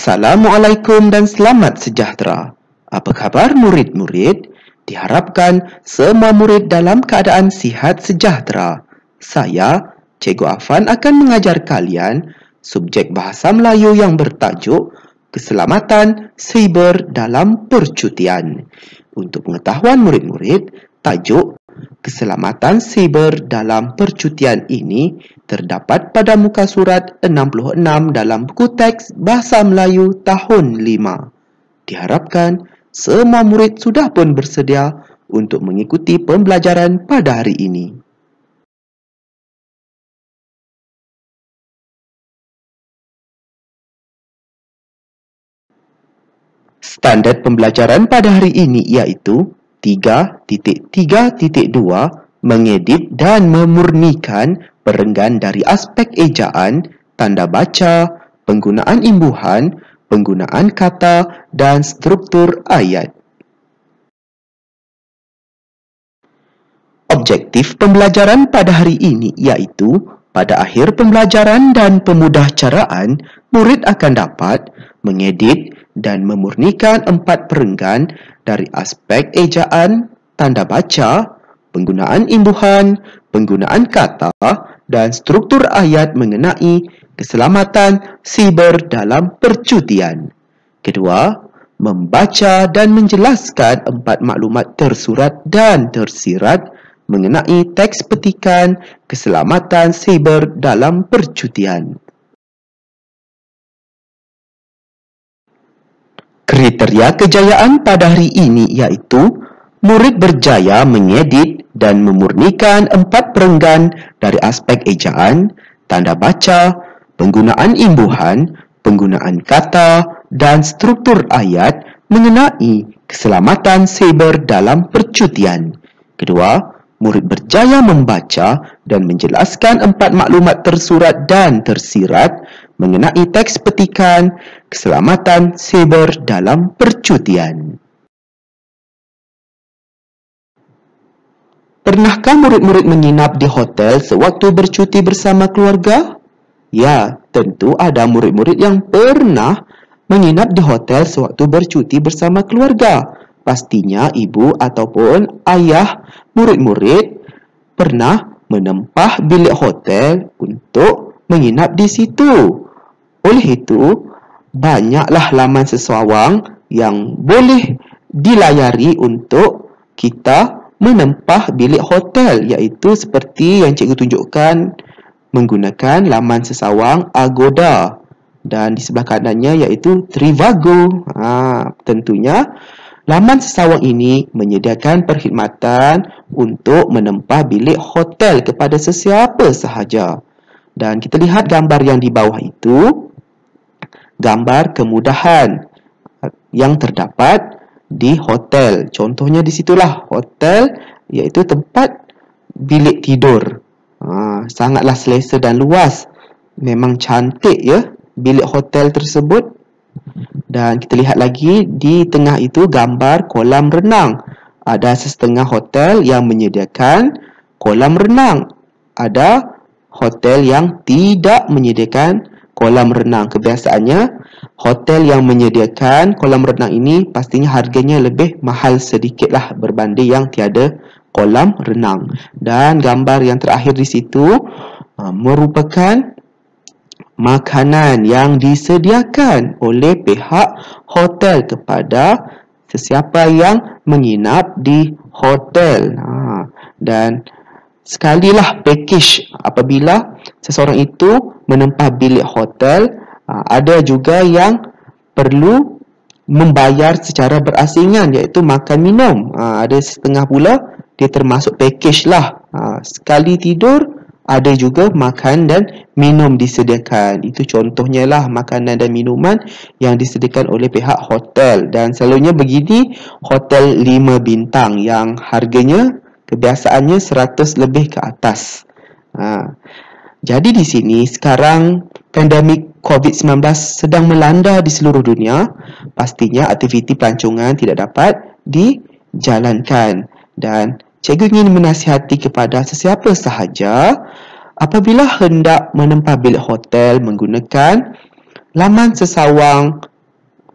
Assalamualaikum dan selamat sejahtera. Apa khabar murid-murid? Diharapkan semua murid dalam keadaan sihat sejahtera. Saya, Cikgu Afan akan mengajar kalian subjek Bahasa Melayu yang bertajuk Keselamatan Siber dalam Percutian. Untuk pengetahuan murid-murid, tajuk Keselamatan Siber dalam Percutian ini terdapat pada muka surat 66 dalam buku teks Bahasa Melayu tahun 5. Diharapkan semua murid sudah pun bersedia untuk mengikuti pembelajaran pada hari ini. Standard pembelajaran pada hari ini iaitu 3.3.2 mengedit dan memurnikan perenggan dari aspek ejaan, tanda baca, penggunaan imbuhan, penggunaan kata dan struktur ayat. Objektif pembelajaran pada hari ini iaitu pada akhir pembelajaran dan pemudahcaraan, murid akan dapat mengedit dan memurnikan 4 perenggan dari aspek ejaan, tanda baca, penggunaan imbuhan, penggunaan kata dan struktur ayat mengenai keselamatan siber dalam percutian. Kedua, membaca dan menjelaskan 4 maklumat tersurat dan tersirat mengenai teks petikan keselamatan siber dalam percutian. Kriteria kejayaan pada hari ini iaitu murid berjaya mengedit dan memurnikan 4 perenggan dari aspek ejaan, tanda baca, penggunaan imbuhan, penggunaan kata dan struktur ayat mengenai keselamatan siber dalam percutian. Kedua, murid berjaya membaca dan menjelaskan 4 maklumat tersurat dan tersirat mengenai teks petikan keselamatan siber dalam percutian. Pernahkah murid-murid menginap di hotel sewaktu bercuti bersama keluarga? Ya, tentu ada murid-murid yang pernah menginap di hotel sewaktu bercuti bersama keluarga. Pastinya ibu ataupun ayah murid-murid pernah menempah bilik hotel untuk menginap di situ. Oleh itu, banyaklah laman sesawang yang boleh dilayari untuk kita menempah bilik hotel, iaitu seperti yang cikgu tunjukkan menggunakan laman sesawang Agoda dan di sebelah kanannya iaitu Trivago. Tentunya laman sesawang ini menyediakan perkhidmatan untuk menempah bilik hotel kepada sesiapa sahaja. Dan kita lihat gambar yang di bawah itu, gambar kemudahan yang terdapat di hotel. Contohnya di situlah hotel, iaitu tempat bilik tidur. Sangatlah selesa dan luas. Memang cantik ya bilik hotel tersebut. Dan kita lihat lagi di tengah itu gambar kolam renang. Ada setengah hotel yang menyediakan kolam renang. Ada hotel yang tidak menyediakan kolam renang. Kebiasaannya hotel yang menyediakan kolam renang ini pastinya harganya lebih mahal sedikitlah berbanding yang tiada kolam renang. Dan gambar yang terakhir di situ merupakan makanan yang disediakan oleh pihak hotel kepada sesiapa yang menginap di hotel. Dan sekalilah package apabila seseorang itu menempah bilik hotel, ada juga yang perlu membayar secara berasingan iaitu makan minum. Ada setengah pula dia termasuk package lah. Sekali tidur ada juga makan dan minum disediakan. Itu contohnya lah makanan dan minuman yang disediakan oleh pihak hotel. Dan selalunya begini hotel 5 bintang yang harganya kebiasaannya 100 lebih ke atas. Jadi di sini sekarang pandemik COVID-19 sedang melanda di seluruh dunia. Pastinya aktiviti pelancongan tidak dapat dijalankan. Dan cikgu ingin menasihati kepada sesiapa sahaja apabila hendak menempah bilik hotel menggunakan laman sesawang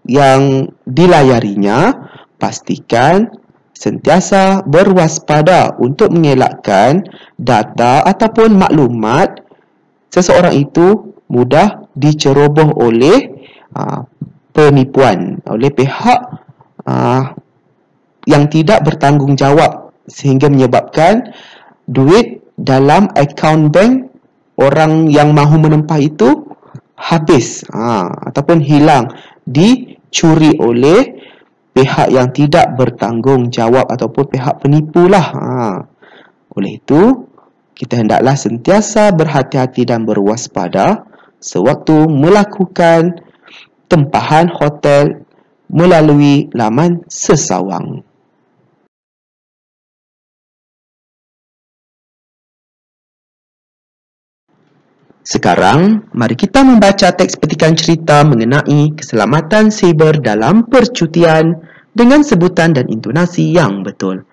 yang dilayarinya, pastikan sentiasa berwaspada untuk mengelakkan data ataupun maklumat seseorang itu mudah diceroboh oleh penipuan, oleh pihak yang tidak bertanggungjawab sehingga menyebabkan duit dalam akaun bank orang yang mahu menempah itu habis ataupun hilang, dicuri oleh pihak yang tidak bertanggungjawab ataupun pihak penipu lah. Oleh itu, kita hendaklah sentiasa berhati-hati dan berwaspada sewaktu melakukan tempahan hotel melalui laman sesawang. Sekarang, mari kita membaca teks petikan cerita mengenai keselamatan siber dalam percutian dengan sebutan dan intonasi yang betul.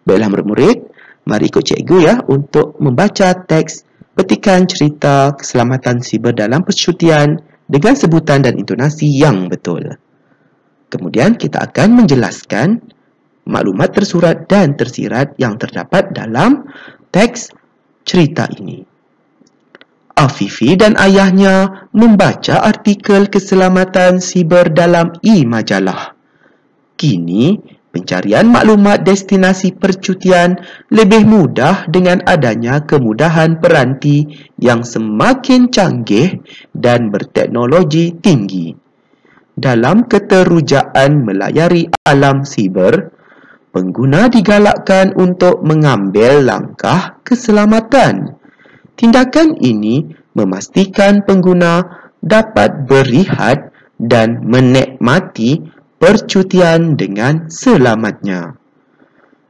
Baiklah murid-murid, mari ikut cikgu ya untuk membaca teks petikan cerita keselamatan siber dalam percutian dengan sebutan dan intonasi yang betul. Kemudian kita akan menjelaskan maklumat tersurat dan tersirat yang terdapat dalam teks cerita ini. Afifi dan ayahnya membaca artikel keselamatan siber dalam e-majalah. Kini, pencarian maklumat destinasi percutian lebih mudah dengan adanya kemudahan peranti yang semakin canggih dan berteknologi tinggi. Dalam keterujaan melayari alam siber, pengguna digalakkan untuk mengambil langkah keselamatan. Tindakan ini memastikan pengguna dapat berehat dan menikmati percutian dengan selamatnya.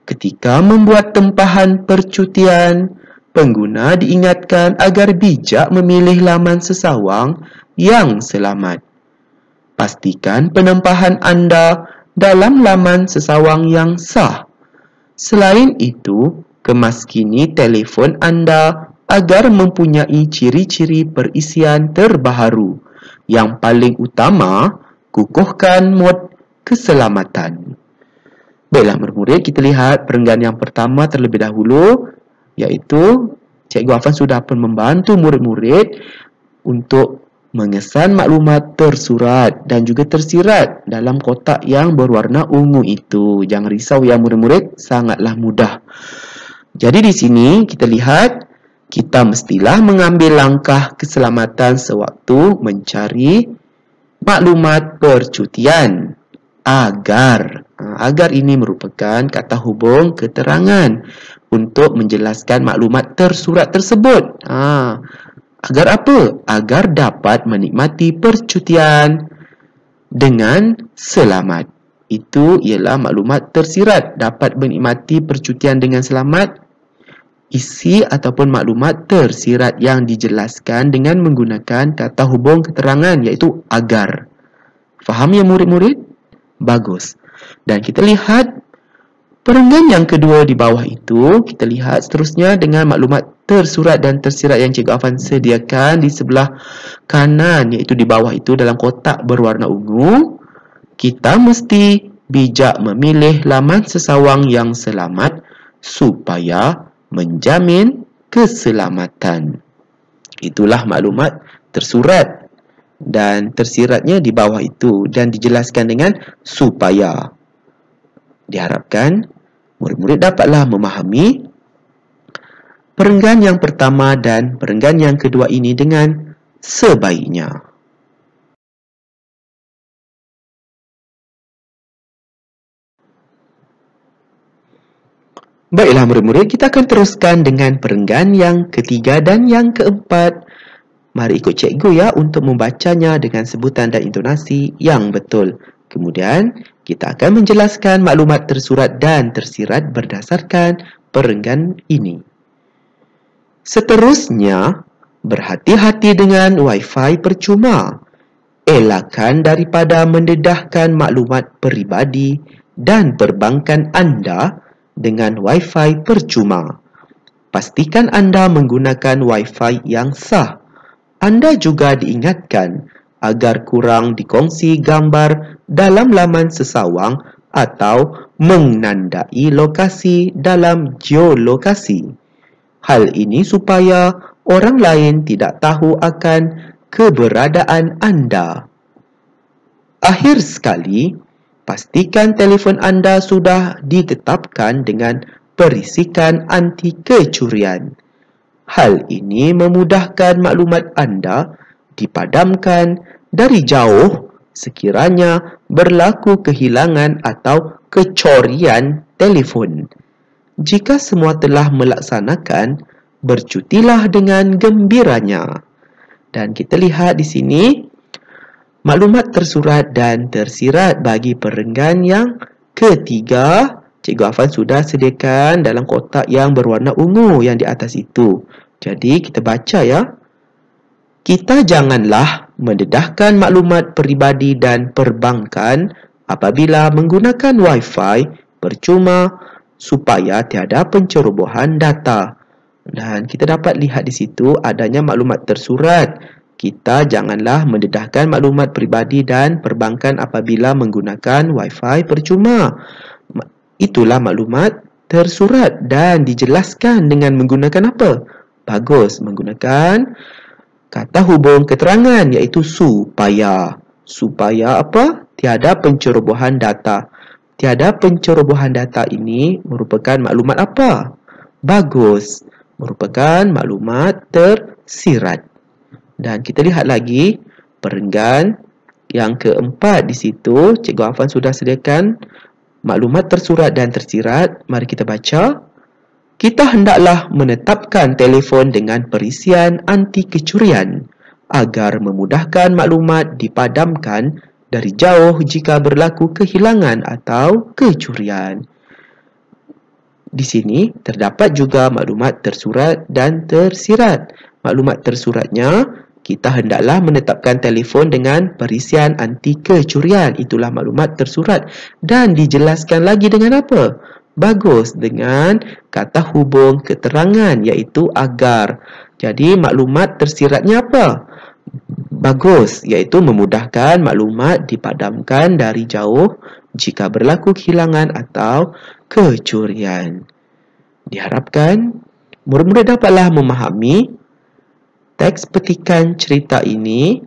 Ketika membuat tempahan percutian, pengguna diingatkan agar bijak memilih laman sesawang yang selamat. Pastikan penempahan anda dalam laman sesawang yang sah. Selain itu, kemaskini telefon anda agar mempunyai ciri-ciri perisian terbaharu. Yang paling utama, kukuhkan mod keselamatan. Baiklah murid-murid, kita lihat perenggan yang pertama terlebih dahulu, iaitu Cikgu Afan sudah pun membantu murid-murid untuk mengesan maklumat tersurat dan juga tersirat dalam kotak yang berwarna ungu itu. Jangan risau ya murid-murid, sangatlah mudah. Jadi di sini kita lihat, kita mestilah mengambil langkah keselamatan sewaktu mencari maklumat percutian. Agar ini merupakan kata hubung keterangan untuk menjelaskan maklumat tersurat tersebut. Agar apa? Agar dapat menikmati percutian dengan selamat. Itu ialah maklumat tersirat. Dapat menikmati percutian dengan selamat. Isi ataupun maklumat tersirat yang dijelaskan dengan menggunakan kata hubung keterangan, iaitu agar. Faham ya murid-murid? Bagus. Dan kita lihat perenggan yang kedua di bawah itu. Kita lihat seterusnya dengan maklumat tersurat dan tersirat yang Cikgu Afan sediakan di sebelah kanan, iaitu di bawah itu dalam kotak berwarna ungu. Kita mesti bijak memilih laman sesawang yang selamat supaya menjamin keselamatan. Itulah maklumat tersurat dan tersiratnya di bawah itu dan dijelaskan dengan supaya. Diharapkan murid-murid dapatlah memahami perenggan yang pertama dan perenggan yang kedua ini dengan sebaiknya. Baiklah murid-murid, kita akan teruskan dengan perenggan yang ketiga dan yang keempat. Mari ikut cikgu ya untuk membacanya dengan sebutan dan intonasi yang betul. Kemudian, kita akan menjelaskan maklumat tersurat dan tersirat berdasarkan perenggan ini. Seterusnya, berhati-hati dengan Wi-Fi percuma. Elakkan daripada mendedahkan maklumat peribadi dan perbankan anda dengan Wi-Fi percuma. Pastikan anda menggunakan Wi-Fi yang sah. Anda juga diingatkan agar kurang dikongsi gambar dalam laman sesawang atau menandai lokasi dalam geolokasi. Hal ini supaya orang lain tidak tahu akan keberadaan anda. Akhir sekali, pastikan telefon anda sudah ditetapkan dengan perisikan anti kecurian. Hal ini memudahkan maklumat anda dipadamkan dari jauh sekiranya berlaku kehilangan atau kecurian telefon. Jika semua telah melaksanakan, bercutilah dengan gembiranya. Dan kita lihat di sini, maklumat tersurat dan tersirat bagi perenggan yang ketiga, Cikgu Afan sudah sediakan dalam kotak yang berwarna ungu yang di atas itu. Jadi kita baca ya. Kita janganlah mendedahkan maklumat peribadi dan perbankan apabila menggunakan Wi-Fi percuma supaya tiada pencerobohan data. Dan kita dapat lihat di situ adanya maklumat tersurat. Kita janganlah mendedahkan maklumat peribadi dan perbankan apabila menggunakan Wi-Fi percuma. Itulah maklumat tersurat dan dijelaskan dengan menggunakan apa? Bagus, menggunakan kata hubung keterangan iaitu supaya. Supaya apa? Tiada pencerobohan data. Tiada pencerobohan data ini merupakan maklumat apa? Bagus, merupakan maklumat tersirat. Dan kita lihat lagi perenggan yang keempat di situ. Cikgu Afan sudah sediakan maklumat tersurat dan tersirat. Mari kita baca. Kita hendaklah menetapkan telefon dengan perisian anti kecurian agar memudahkan maklumat dipadamkan dari jauh jika berlaku kehilangan atau kecurian. Di sini terdapat juga maklumat tersurat dan tersirat. Maklumat tersuratnya, kita hendaklah menetapkan telefon dengan perisian anti kecurian. Itulah maklumat tersurat. Dan dijelaskan lagi dengan apa? Bagus, dengan kata hubung keterangan iaitu agar. Jadi maklumat tersiratnya apa? Bagus, iaitu memudahkan maklumat dipadamkan dari jauh jika berlaku kehilangan atau kecurian. Diharapkan murid-murid dapatlah memahami teks petikan cerita ini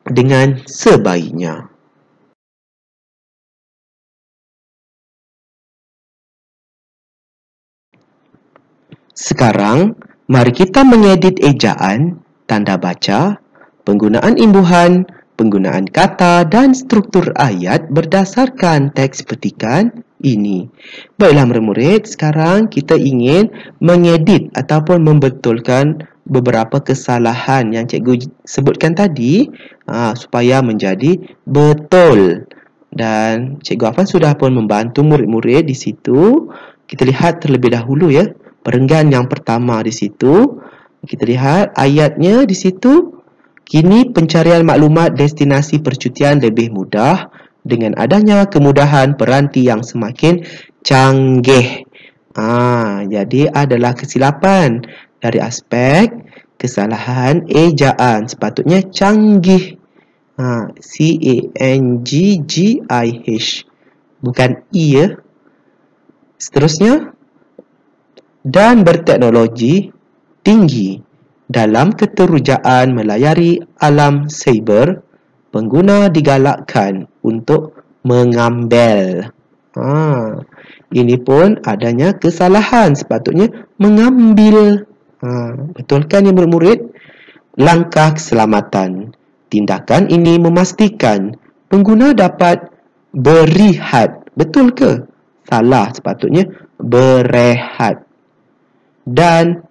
dengan sebaiknya. Sekarang, mari kita mengedit ejaan, tanda baca, penggunaan imbuhan, penggunaan kata dan struktur ayat berdasarkan teks petikan ini. Baiklah murid-murid, sekarang kita ingin mengedit ataupun membetulkan beberapa kesalahan yang cikgu sebutkan tadi supaya menjadi betul. Dan Cikgu Afan sudah pun membantu murid-murid di situ. Kita lihat terlebih dahulu ya. Perenggan yang pertama di situ, kita lihat ayatnya di situ. Kini pencarian maklumat destinasi percutian lebih mudah dengan adanya kemudahan peranti yang semakin canggih. Jadi adalah kesilapan dari aspek kesalahan ejaan. Sepatutnya canggih. C-A-N-G-G-I-H. Bukan I ya. Seterusnya, dan berteknologi tinggi dalam keterujaan melayari alam cyber, pengguna digalakkan untuk mengambil. Ini pun adanya kesalahan, sepatutnya mengambil. Betulkan ya murid-murid? Langkah keselamatan. Tindakan ini memastikan pengguna dapat berehat. Betul ke? Salah, sepatutnya berehat. Dan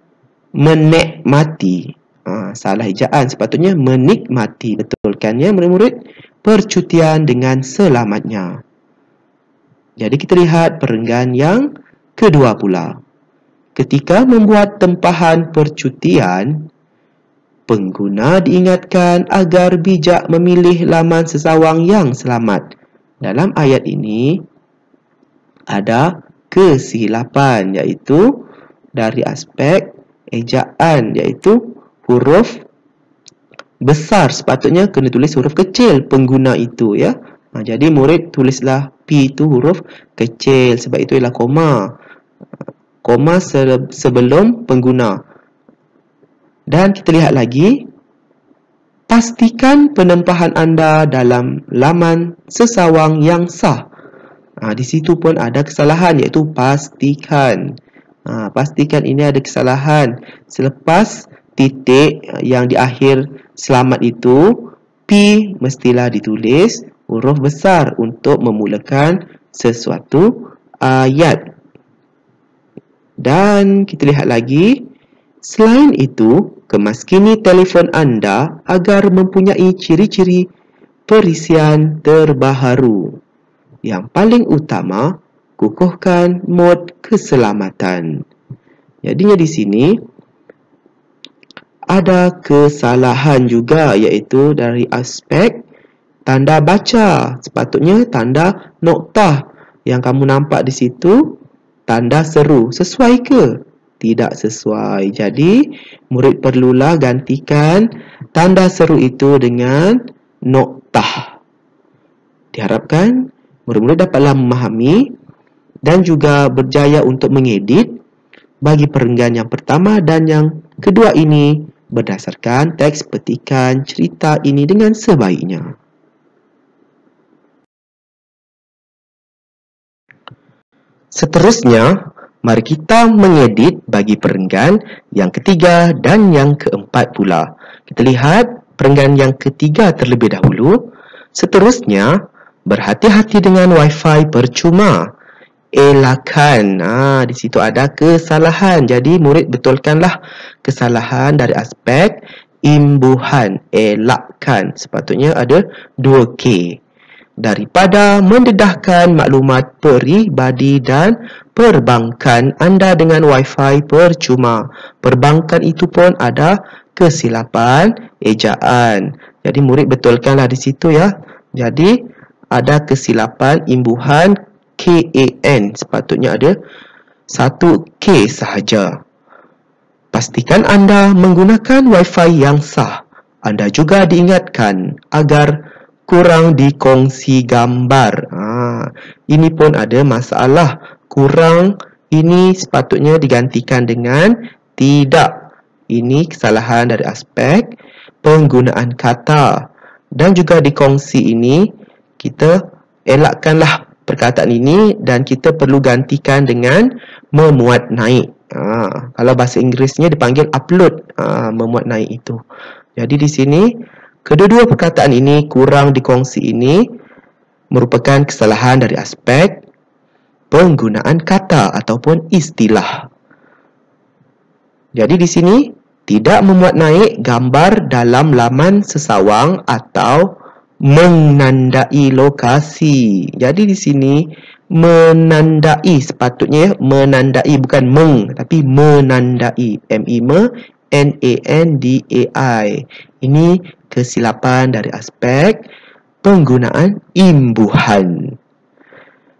menikmati. Salah ejaan, sepatutnya menikmati. Betulkan ya murid-murid? Percutian dengan selamatnya. Jadi kita lihat perenggan yang kedua pula. Ketika membuat tempahan percutian, pengguna diingatkan agar bijak memilih laman sesawang yang selamat. Dalam ayat ini ada kesilapan iaitu dari aspek ejaan iaitu huruf besar, sepatutnya kena tulis huruf kecil pengguna itu ya. Jadi murid tulislah P itu huruf kecil, sebab itu ialah koma. Koma sebelum pengguna. Dan kita lihat lagi, pastikan penempahan anda dalam laman sesawang yang sah. Di situ pun ada kesalahan, iaitu pastikan. Pastikan ini ada kesalahan. Selepas titik yang di akhir selamat itu, P mestilah ditulis huruf besar untuk memulakan sesuatu ayat. Dan kita lihat lagi, selain itu, kemaskini telefon anda agar mempunyai ciri-ciri perisian terbaharu. Yang paling utama, kukuhkan mod keselamatan. Jadinya di sini ada kesalahan juga, iaitu dari aspek tanda baca. Sepatutnya tanda noktah yang kamu nampak di situ tanda seru. Sesuai ke? Tidak sesuai. Jadi, murid perlulah gantikan tanda seru itu dengan noktah. Diharapkan murid-murid dapatlah memahami dan juga berjaya untuk mengedit bagi perenggan yang pertama dan yang kedua ini berdasarkan teks petikan cerita ini dengan sebaiknya. Seterusnya, mari kita mengedit bagi perenggan yang ketiga dan yang keempat pula. Kita lihat perenggan yang ketiga terlebih dahulu. Seterusnya, berhati-hati dengan Wi-Fi percuma. Elakkan. Di situ ada kesalahan. Jadi, murid betulkanlah kesalahan dari aspek imbuhan. Elakkan. Sepatutnya ada 2K. Daripada mendedahkan maklumat peribadi dan perbankan anda dengan Wi-Fi percuma. Perbankan itu pun ada kesilapan ejaan. Jadi murid betulkanlah di situ ya. Jadi ada kesilapan imbuhan KAN. Sepatutnya ada 1K sahaja. Pastikan anda menggunakan Wi-Fi yang sah. Anda juga diingatkan agar kurang dikongsi gambar. Ini pun ada masalah. Kurang ini sepatutnya digantikan dengan tidak. Ini kesalahan dari aspek penggunaan kata. Dan juga dikongsi ini, kita elakkanlah perkataan ini dan kita perlu gantikan dengan memuat naik. Kalau bahasa Inggerisnya dipanggil upload, memuat naik itu. Jadi di sini kedua-dua perkataan ini kurang dikongsi ini merupakan kesalahan dari aspek penggunaan kata ataupun istilah. Jadi di sini tidak memuat naik gambar dalam laman sesawang atau menandai lokasi. Jadi di sini menandai, sepatutnya menandai, bukan tapi menandai. M-E-N-A-N-D-A-I. Ini kesilapan dari aspek penggunaan imbuhan.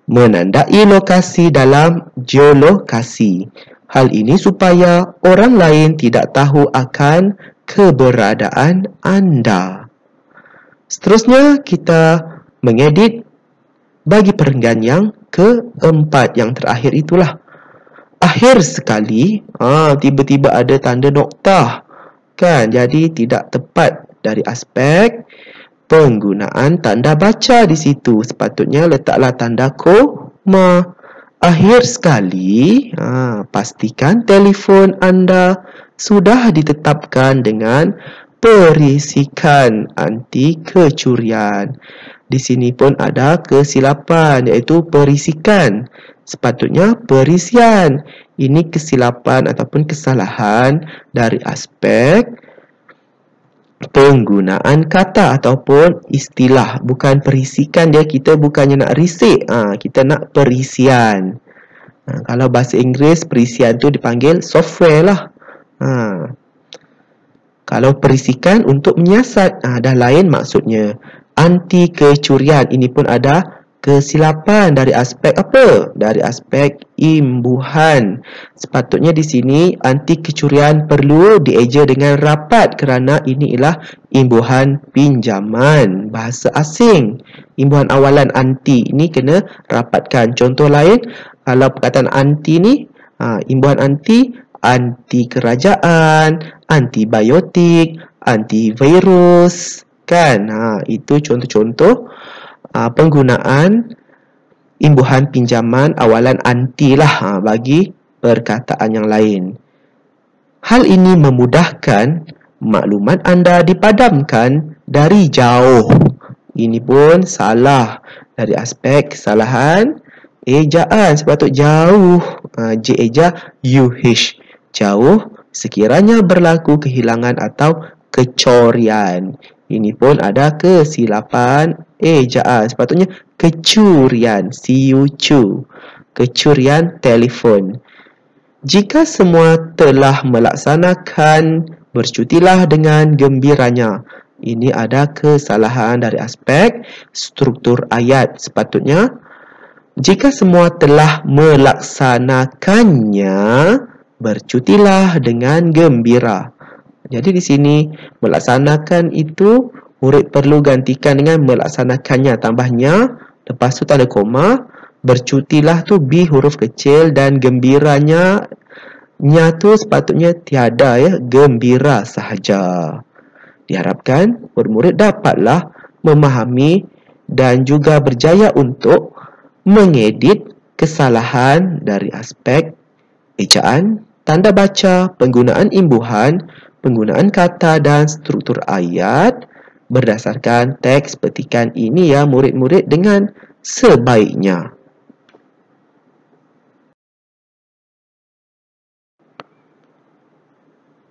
Menandai lokasi dalam geolokasi. Hal ini supaya orang lain tidak tahu akan keberadaan anda. Seterusnya kita mengedit bagi perenggan yang keempat, yang terakhir itulah. Akhir sekali, tiba-tiba ada tanda noktah. Kan? Jadi tidak tepat dari aspek penggunaan tanda baca di situ. Sepatutnya letaklah tanda koma. Akhir sekali, pastikan telefon anda sudah ditetapkan dengan perisikan anti kecurian. Di sini pun ada kesilapan, iaitu perisikan. Sepatutnya perisian. Ini kesilapan ataupun kesalahan dari aspek penggunaan kata ataupun istilah. Bukan perisikan dia, kita bukannya nak risik, kita nak perisian. Kalau bahasa Inggeris, perisian tu dipanggil software lah. Kalau perisikan untuk menyiasat, dah lain maksudnya. Anti kecurian, ini pun ada kesilapan dari aspek apa? Dari aspek imbuhan. Sepatutnya di sini anti kecurian perlu dieja dengan rapat kerana ini ialah imbuhan pinjaman bahasa asing. Imbuhan awalan anti ini kena rapatkan. Contoh lain, kalau perkataan anti ni, imbuhan anti, anti kerajaan, antibiotik, antivirus, kan? Itu contoh-contoh penggunaan imbuhan pinjaman awalan anti lah bagi perkataan yang lain. Hal ini memudahkan maklumat anda dipadamkan dari jauh. Ini pun salah dari aspek kesalahan ejaan. Sepatut jauh, J eja UH, jauh sekiranya berlaku kehilangan atau kecorian. Ini pun ada kesilapan ejaan. Sepatutnya kecurian, CU, kecurian telefon. Jika semua telah melaksanakan, bercutilah dengan gembiranya. Ini ada kesalahan dari aspek struktur ayat. Sepatutnya, jika semua telah melaksanakannya, bercutilah dengan gembira. Jadi di sini melaksanakan itu murid perlu gantikan dengan melaksanakannya, tambahnya lepas tu tanda koma, bercutilah tu B huruf kecil dan gembiranya nya tu sepatutnya tiada ya, gembira sahaja. Diharapkan murid-murid dapatlah memahami dan juga berjaya untuk mengedit kesalahan dari aspek ejaan, tanda baca, penggunaan imbuhan, penggunaan kata dan struktur ayat berdasarkan teks petikan ini ya murid-murid dengan sebaiknya.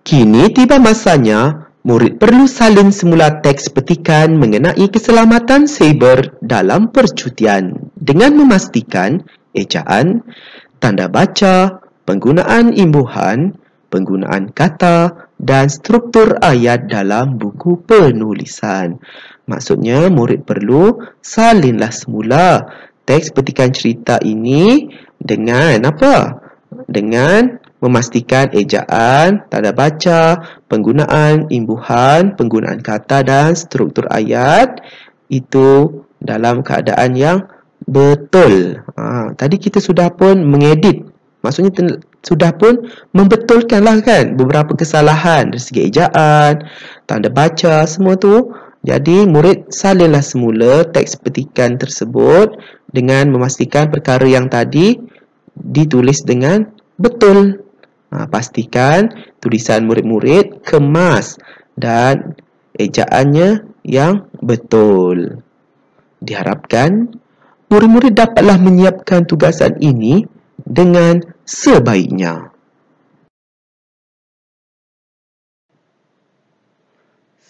Kini tiba masanya murid perlu salin semula teks petikan mengenai keselamatan cyber dalam percutian dengan memastikan ejaan, tanda baca, penggunaan imbuhan, penggunaan kata dan struktur ayat dalam buku penulisan. Maksudnya murid perlu salinlah semula teks petikan cerita ini dengan apa? Dengan memastikan ejaan, tanda baca, penggunaan imbuhan, penggunaan kata dan struktur ayat itu dalam keadaan yang betul. Tadi kita sudah pun mengedit. Maksudnya sudah pun membetulkanlah kan beberapa kesalahan dari segi ejaan, tanda baca, semua tu. Jadi murid salinlah semula teks petikan tersebut dengan memastikan perkara yang tadi ditulis dengan betul. Pastikan tulisan murid-murid kemas dan ejaannya yang betul. Diharapkan murid-murid dapatlah menyiapkan tugasan ini dengan sebaiknya.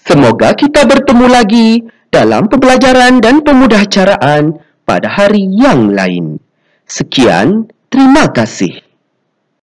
Semoga kita bertemu lagi dalam pembelajaran dan pemudahcaraan pada hari yang lain. Sekian, terima kasih.